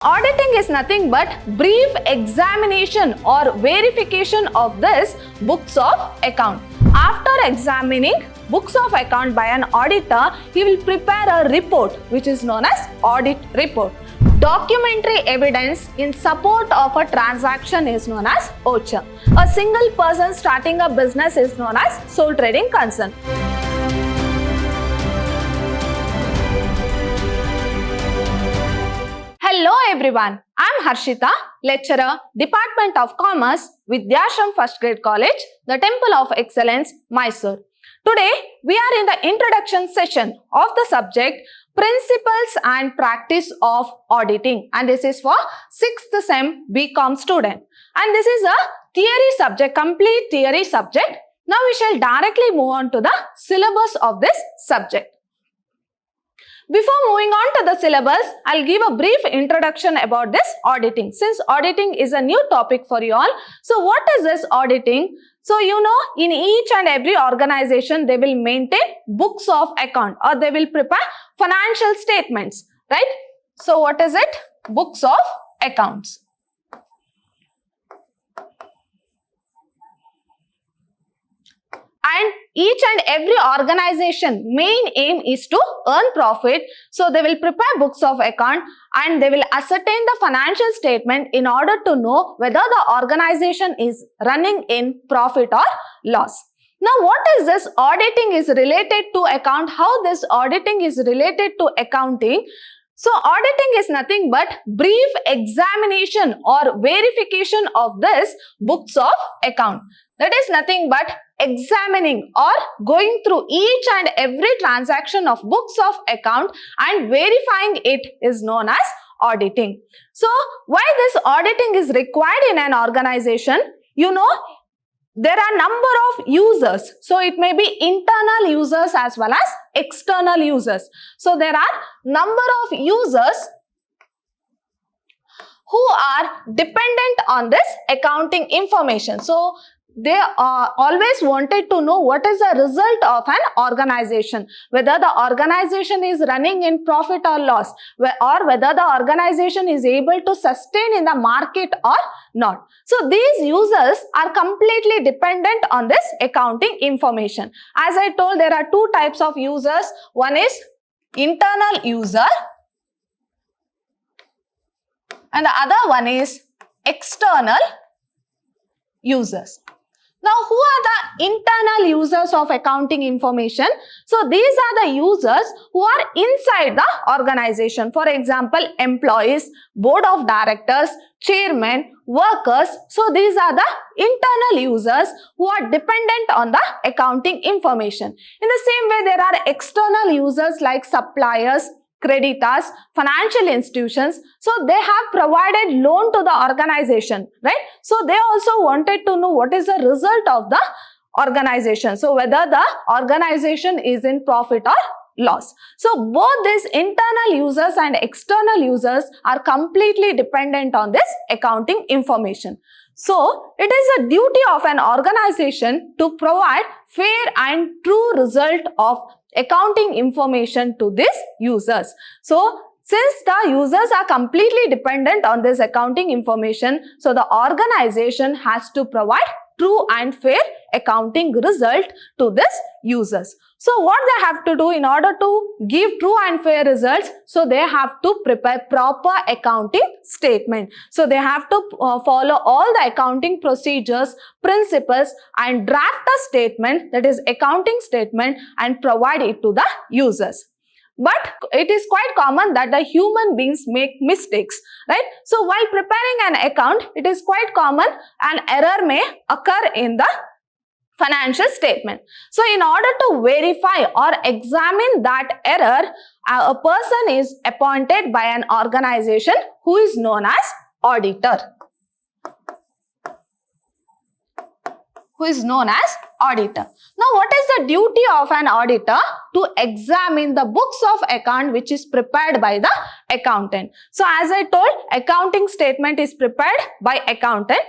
Auditing is nothing but brief examination or verification of this books of account. After examining books of account by an auditor, he will prepare a report which is known as audit report. Documentary evidence in support of a transaction is known as OCHA. A single person starting a business is known as sole trading concern. Hello everyone, I am Harshita, lecturer, Department of Commerce, Vidyashram First Grade College, the Temple of Excellence, Mysore. Today, we are in the introduction session of the subject Principles and Practice of Auditing, and this is for 6th Sem BCom student. And this is a theory subject, complete theory subject. Now we shall directly move on to the syllabus of this subject. Before moving on to the syllabus, I'll give a brief introduction about this auditing. Since auditing is a new topic for you all, so what is this auditing? So you know, in each and every organization, they will maintain books of account or they will prepare financial statements, right? So what is it? Books of accounts. And each and every organization main aim is to earn profit. So they will prepare books of account and they will ascertain the financial statement in order to know whether the organization is running in profit or loss. Now what is this auditing is related to account? How this auditing is related to accounting? So auditing is nothing but brief examination or verification of this books of account. That is nothing but examining or going through each and every transaction of books of account and verifying it is known as auditing. So why this auditing is required in an organization? You know, there are number of users. So it may be internal users as well as external users. So there are number of users who are dependent on this accounting information. So they always wanted to know what is the result of an organization, whether the organization is running in profit or loss, or whether the organization is able to sustain in the market or not. So these users are completely dependent on this accounting information. As I told, there are two types of users. One is internal user and the other one is external users. Now, who are the internal users of accounting information? So, these are the users who are inside the organization. For example, employees, board of directors, chairman, workers. So, these are the internal users who are dependent on the accounting information. In the same way, there are external users like suppliers, creditors, financial institutions. So they have provided loan to the organization, right? So they also wanted to know what is the result of the organization. So whether the organization is in profit or loss. So both these internal users and external users are completely dependent on this accounting information. So it is a duty of an organization to provide fair and true result of accounting information to these users. So since the users are completely dependent on this accounting information, so the organization has to provide true and fair accounting result to these users. So what they have to do in order to give true and fair results? So they have to prepare proper accounting statement. So they have to follow all the accounting procedures, principles and draft a statement, that is accounting statement, and provide it to the users. But it is quite common that the human beings make mistakes, right? So while preparing an account, it is quite common an error may occur in the financial statement. So in order to verify or examine that error, a person is appointed by an organization who is known as auditor. Now, what is the duty of an auditor? To examine the books of account which is prepared by the accountant. So, as I told, accounting statement is prepared by accountant.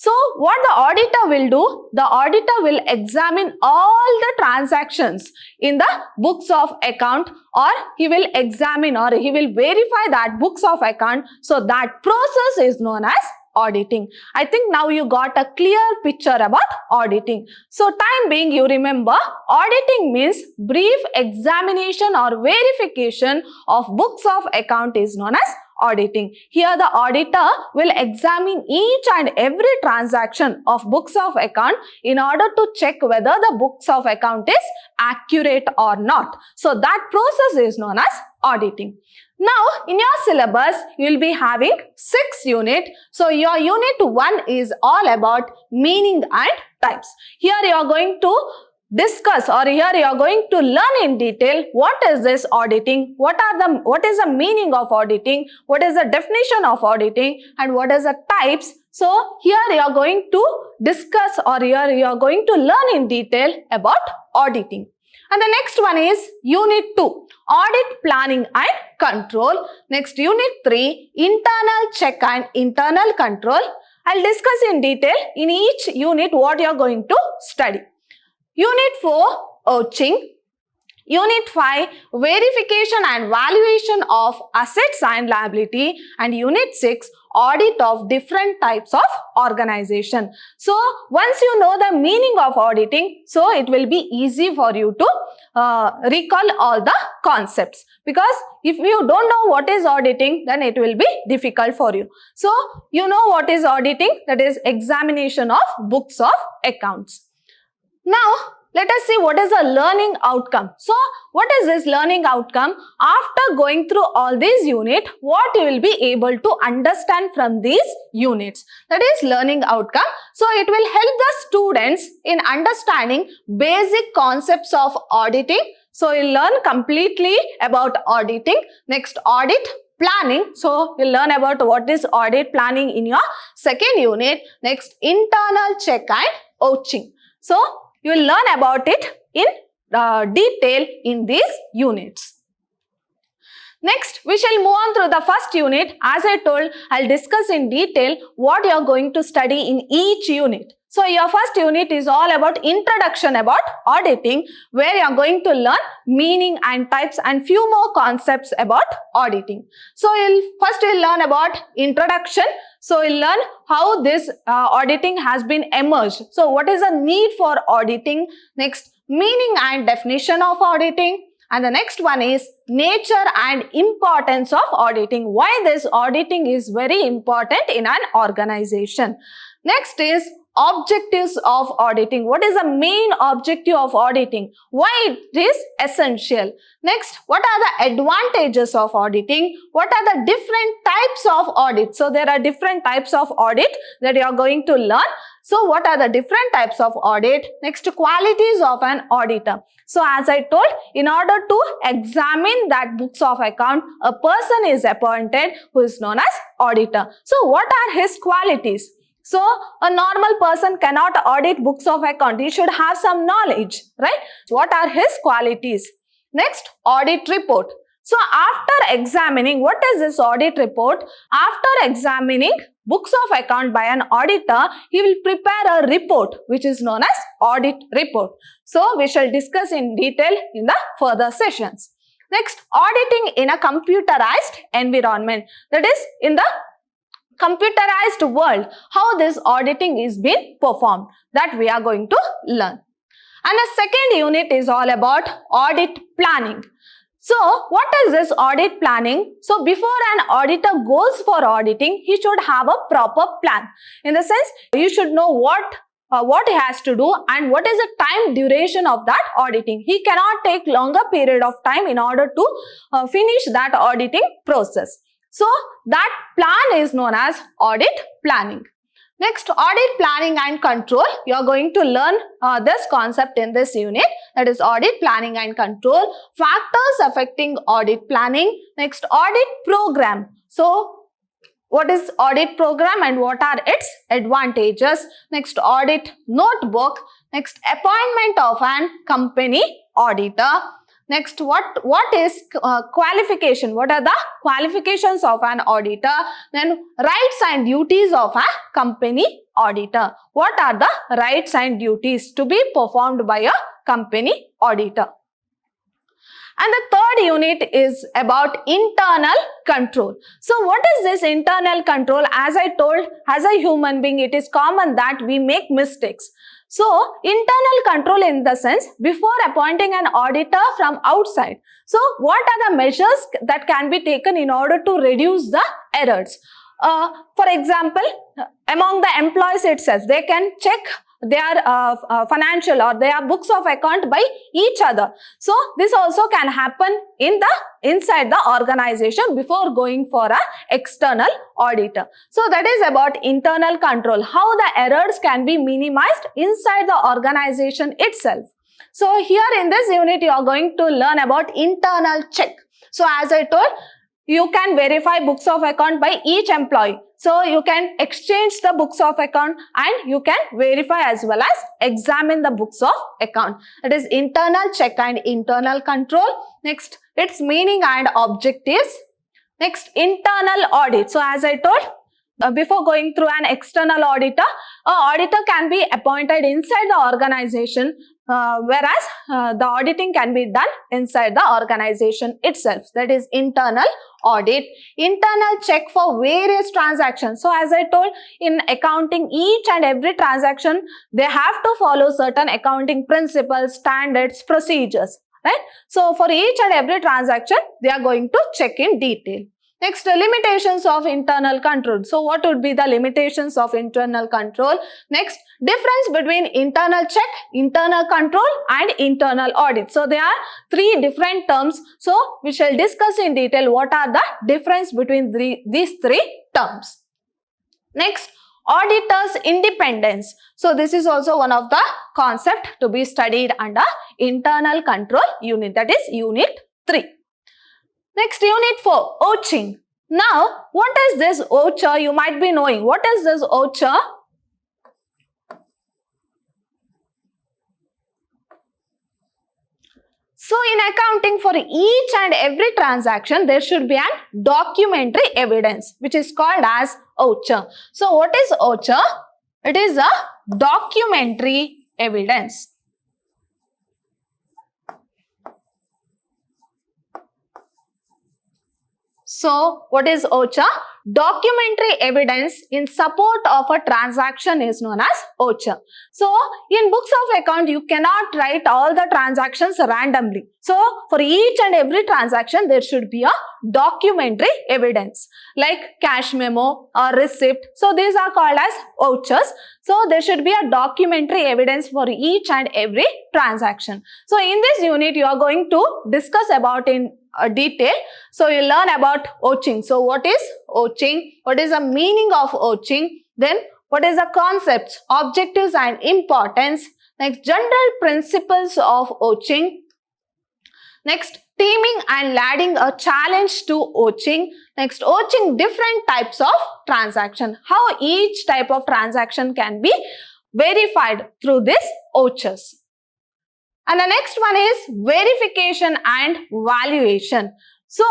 So what the auditor will do? The auditor will examine all the transactions in the books of account, or he will examine or he will verify that books of account. So that process is known as auditing. I think now you got a clear picture about auditing. So time being, you remember auditing means brief examination or verification of books of account is known as auditing. Here the auditor will examine each and every transaction of books of account in order to check whether the books of account is accurate or not. So that process is known as auditing. Now in your syllabus you will be having 6 units. So your unit 1 is all about meaning and types. Here you are going to discuss, or here you are going to learn in detail what is this auditing, what is the meaning of auditing, what is the definition of auditing, and what is the types. So here you are going to discuss, or here you are going to learn in detail about auditing. And the next one is unit 2, audit planning and control. Next unit 3, internal check and internal control. I'll discuss in detail in each unit what you are going to study. Unit 4, ouching. Unit 5, verification and valuation of assets and liability. And Unit 6, audit of different types of organization. So, once you know the meaning of auditing, so it will be easy for you to recall all the concepts. Because if you don't know what is auditing, then it will be difficult for you. So, you know what is auditing? That is examination of books of accounts. Now, let us see what is the learning outcome. So, what is this learning outcome? After going through all these units, what you will be able to understand from these units? That is learning outcome. So, it will help the students in understanding basic concepts of auditing. So, you will learn completely about auditing. Next, audit planning. So, you'll learn about what is audit planning in your second unit. Next, internal check and ouching. So, you will learn about it in detail in these units. Next, we shall move on through the first unit. As I told, I'll discuss in detail what you are going to study in each unit. So, your first unit is all about introduction about auditing, where you are going to learn meaning and types and few more concepts about auditing. So, first you'll learn about introduction. So, you'll learn how this auditing has been emerged. So, what is the need for auditing? Next, meaning and definition of auditing. And the next one is nature and importance of auditing. Why this auditing is very important in an organization. Next is objectives of auditing. What is the main objective of auditing? Why it is essential? Next, what are the advantages of auditing? What are the different types of audit? So, there are different types of audit that you are going to learn. So, what are the different types of audit? Next, qualities of an auditor. So, as I told, in order to examine that books of account, a person is appointed who is known as auditor. So, what are his qualities? So, a normal person cannot audit books of account. He should have some knowledge, right? What are his qualities? Next, audit report. So, after examining, what is this audit report? After examining books of account by an auditor, he will prepare a report which is known as audit report. So, we shall discuss in detail in the further sessions. Next, auditing in a computerized environment. That is, in the computerized world, how this auditing is being performed, that we are going to learn. And the second unit is all about audit planning. So, what is this audit planning? So, before an auditor goes for auditing, he should have a proper plan. In the sense, you should know what he has to do and what is the time duration of that auditing. He cannot take longer period of time in order to finish that auditing process. So, that plan is known as audit planning. Next, audit planning and control. You are going to learn this concept in this unit, that is audit planning and control. Factors affecting audit planning. Next, audit program. So, what is audit program and what are its advantages? Next, audit notebook. Next, appointment of an company auditor. Next, what is qualification? What are the qualifications of an auditor? Then rights and duties of a company auditor. What are the rights and duties to be performed by a company auditor? And the third unit is about internal control. So what is this internal control? As I told, as a human being, it is common that we make mistakes. So internal control in the sense, before appointing an auditor from outside. So what are the measures that can be taken in order to reduce the errors? For example, among the employees itself, they can check their financial or their books of account by each other. So this also can happen inside the organization before going for an external auditor. So that is about internal control, how the errors can be minimized inside the organization itself. So here in this unit, you are going to learn about internal check. So as I told, you can verify books of account by each employee. So you can exchange the books of account and you can verify as well as examine the books of account. That is internal check and internal control. Next, its meaning and objectives. Next, internal audit. So as I told, before going through an external auditor, an auditor can be appointed inside the organization, whereas the auditing can be done inside the organization itself. That is internal audit. Internal check for various transactions. So as I told, in accounting, each and every transaction, they have to follow certain accounting principles, standards, procedures, right? So for each and every transaction, they are going to check in detail. Next, limitations of internal control. So what would be the limitations of internal control? Next, difference between internal check, internal control and internal audit. So there are three different terms. So we shall discuss in detail what are the difference between these three terms. Next, auditor's independence. So this is also one of the concept to be studied under internal control unit, that is unit 3. Next, unit 4, OCHing. Now, what is this OCHA? You might be knowing. What is this OCHA? So, in accounting, for each and every transaction, there should be an documentary evidence, which is called as OCHA. So, what is OCHA? It is a documentary evidence. So, what is OCHA? Documentary evidence in support of a transaction is known as OCHA. So, in books of account, you cannot write all the transactions randomly. So, for each and every transaction, there should be a documentary evidence like cash memo or receipt. So, these are called as OCHAs. So, there should be a documentary evidence for each and every transaction. So, in this unit, you are going to discuss about in detail. So, you learn about OCHing. So, what is OCHing? What is the meaning of OCHing? Then, what is the concepts, objectives and importance? Next, general principles of OCHing. Next, teaming and adding a challenge to OCHing. Next, OCHing different types of transaction. How each type of transaction can be verified through this OCHAs. And the next one is verification and valuation. So,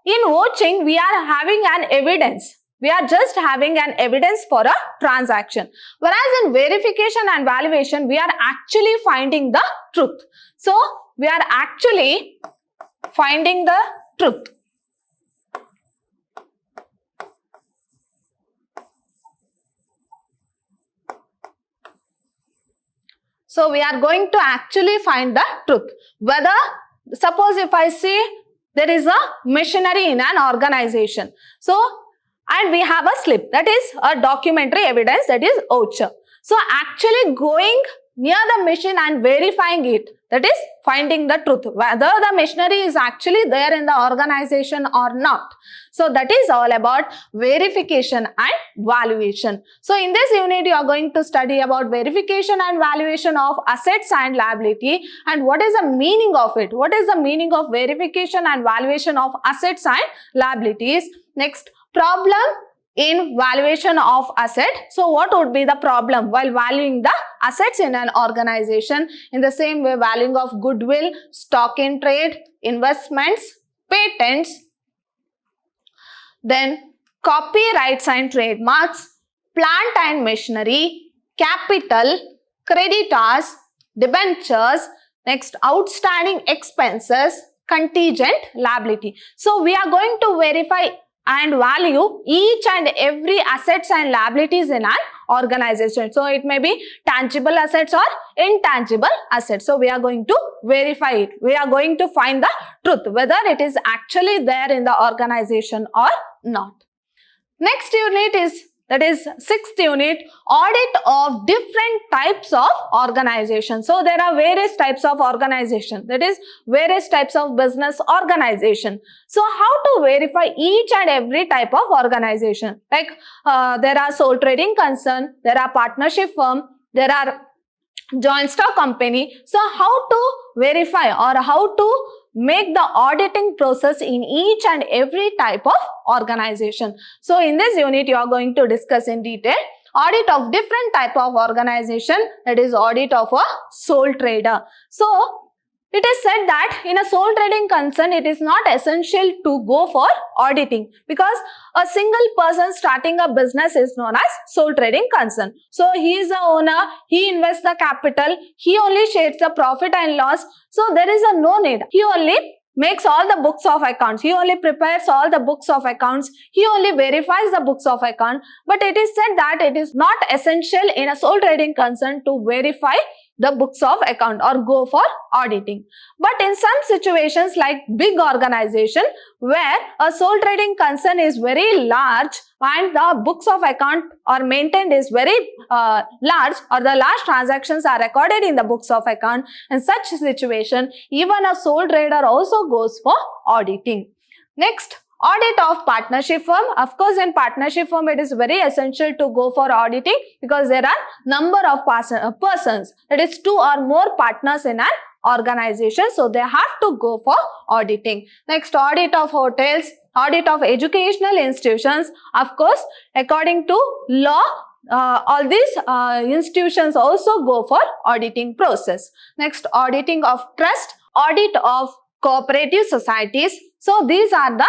in OCHing, we are having an evidence. We are just having an evidence for a transaction. Whereas in verification and valuation, we are actually finding the truth. So, we are actually finding the truth. So, we are going to actually find the truth. Whether, suppose if I say there is a machinery in an organization. So, and we have a slip, that is a documentary evidence, that is OCHA. So, actually going near the machine and verifying it, that is finding the truth, whether the machinery is actually there in the organization or not. So, that is all about verification and valuation. So, in this unit, you are going to study about verification and valuation of assets and liability and what is the meaning of it. What is the meaning of verification and valuation of assets and liabilities? Next, problem in valuation of asset. So what would be the problem while valuing the assets in an organization? In the same way, valuing of goodwill, stock in trade, investments, patents, then copyrights and trademarks, plant and machinery, capital, creditors, debentures, next outstanding expenses, contingent liability. So we are going to verify and value each and every assets and liabilities in an organization. So it may be tangible assets or intangible assets. So we are going to verify it. We are going to find the truth whether it is actually there in the organization or not. Next unit is, that is sixth unit, audit of different types of organization. So there are various types of organization, that is various types of business organization. So how to verify each and every type of organization? Like there are sole trading concern, there are partnership firm, there are joint stock company. So how to verify or how to make the auditing process in each and every type of organization. So in this unit, you are going to discuss in detail audit of different type of organization, that is audit of a sole trader. So it is said that in a sole trading concern, it is not essential to go for auditing because a single person starting a business is known as sole trading concern. So he is the owner, he invests the capital, he only shares the profit and loss. So there is a no need. He only makes all the books of accounts. He only prepares all the books of accounts. He only verifies the books of account. But it is said that it is not essential in a sole trading concern to verify the books of account or go for auditing. But in some situations like big organization where a sole trading concern is very large and the books of account are maintained is very large, or the large transactions are recorded in the books of account, in such situation even a sole trader also goes for auditing. Next, audit of partnership firm. Of course, in partnership firm, it is very essential to go for auditing because there are number of persons, that is 2 or more partners in an organization. So they have to go for auditing. Next, audit of hotels, audit of educational institutions. Of course, according to law, all these institutions also go for auditing process. Next, auditing of trust, audit of cooperative societies. So these are the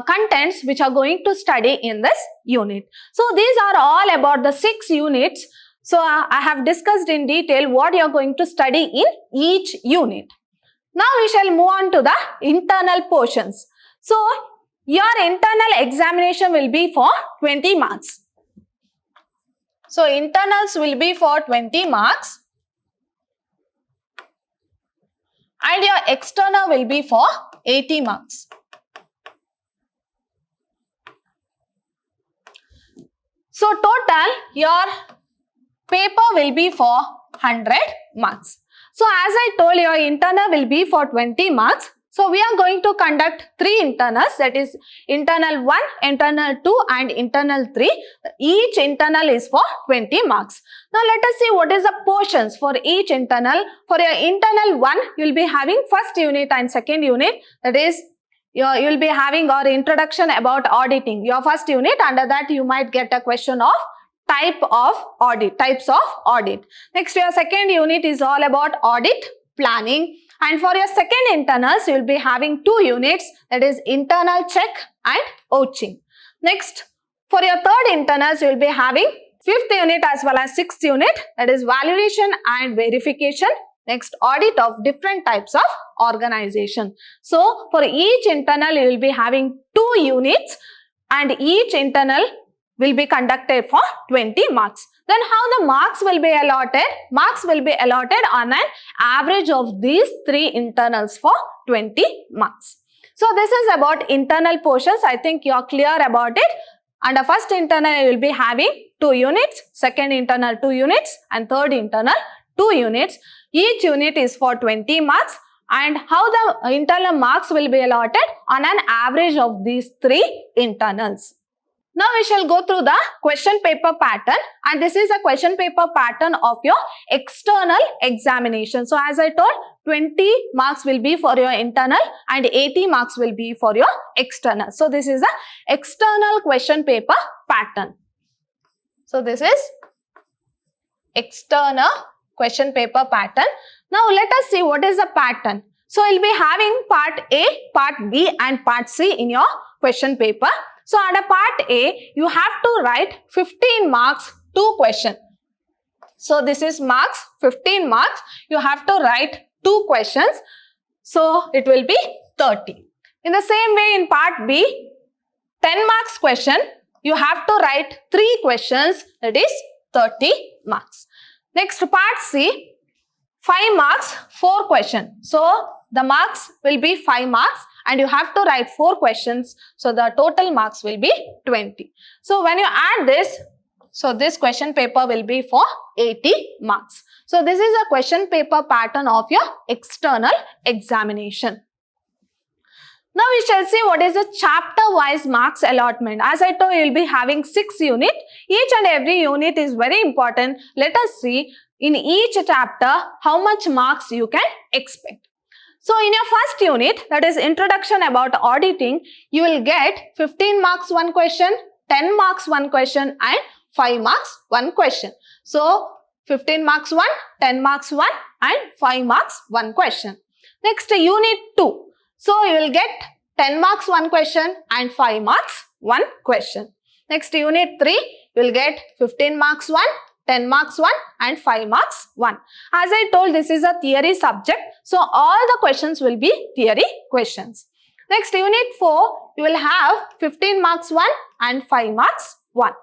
contents which are going to study in this unit. So these are all about the 6 units. So I have discussed in detail what you are going to study in each unit. Now we shall move on to the internal portions. So your internal examination will be for 20 marks. So internals will be for 20 marks and your external will be for 80 marks. So total your paper will be for 100 marks. So as I told you, your internal will be for 20 marks. So we are going to conduct 3 internals, that is internal 1, internal 2 and internal 3. Each internal is for 20 marks. Now let us see what is the portions for each internal. For your internal 1, you will be having first unit and second unit, that is you will be having our introduction about auditing, your first unit. Under that you might get a question of types of audit. Next, your second unit is all about audit planning. And for your second internals, you will be having 2 units, that is internal check and ouching. Next, for your third internals, you will be having 5th unit as well as 6th unit, that is valuation and verification. Next, audit of different types of organization. So for each internal, you will be having 2 units and each internal will be conducted for 20 marks. Then how the marks will be allotted? Marks will be allotted on an average of these 3 internals for 20 marks. So this is about internal portions. I think you are clear about it. Under first internal, you will be having 2 units, second internal 2 units and third internal 2 units. Each unit is for 20 marks. And how the internal marks will be allotted? On an average of these 3 internals. Now we shall go through the question paper pattern, and this is a question paper pattern of your external examination. So as I told, 20 marks will be for your internal and 80 marks will be for your external. So this is the external question paper pattern. So this is external question paper pattern. Now let us see what is the pattern. So we'll be having part A, part B and part C in your question paper. So under part A, you have to write 15 marks, 2 questions. So this is marks, 15 marks. You have to write 2 questions. So it will be 30. In the same way in part B, 10 marks question, you have to write 3 questions, that is 30 marks. Next part C, 5 marks, 4 questions. So the marks will be 5 marks and you have to write 4 questions. So the total marks will be 20. So when you add this, so this question paper will be for 80 marks. So this is a question paper pattern of your external examination. Now we shall see what is the chapter wise marks allotment. As I told you, will be having 6 units. Each and every unit is very important. Let us see in each chapter how much marks you can expect. So in your first unit, that is introduction about auditing, you will get 15 marks 1 question, 10 marks 1 question and 5 marks 1 question. So 15 marks 1, 10 marks 1 and 5 marks 1 question. Next unit 2. So you will get 10 marks 1 question and 5 marks 1 question. Next unit 3, you will get 15 marks 1, 10 marks 1 and 5 marks 1. As I told, this is a theory subject. So all the questions will be theory questions. Next unit 4, you will have 15 marks 1 and 5 marks 1.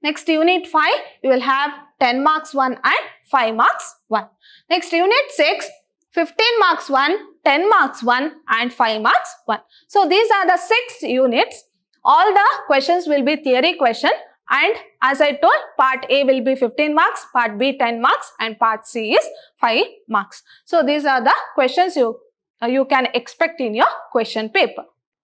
Next unit 5, you will have 10 marks 1 and 5 marks 1. Next unit 6, 15 marks 1, 10 marks 1 and 5 marks 1. So these are the 6 units. All the questions will be theory question. And as I told, part A will be 15 marks, part B 10 marks and part C is 5 marks. So these are the questions you can expect in your question paper.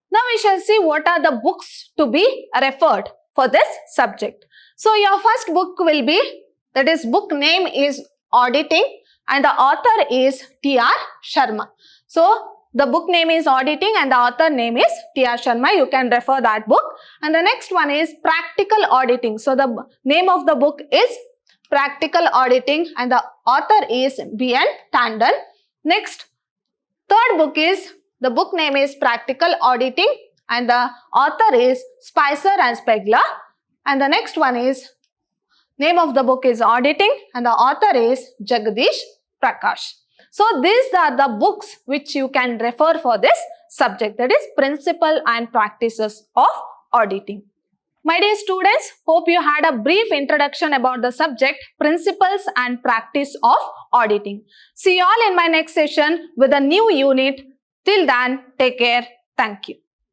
Now we shall see what are the books to be referred for this subject. So your first book will be, that is book name is Auditing and the author is T.R. Sharma. So the book name is Auditing and the author name is T.R. Sharma. You can refer that book. And the next one is Practical Auditing. So the name of the book is Practical Auditing and the author is B.N. Tandon. Next, third book is, the book name is Practical Auditing and the author is Spicer and Spegler. And the next one is, name of the book is Auditing and the author is Jagdish Prakash. So these are the books which you can refer for this subject, that is Principle and Practices of Auditing. My dear students, hope you had a brief introduction about the subject Principles and Practice of Auditing. See you all in my next session with a new unit. Till then, take care. Thank you.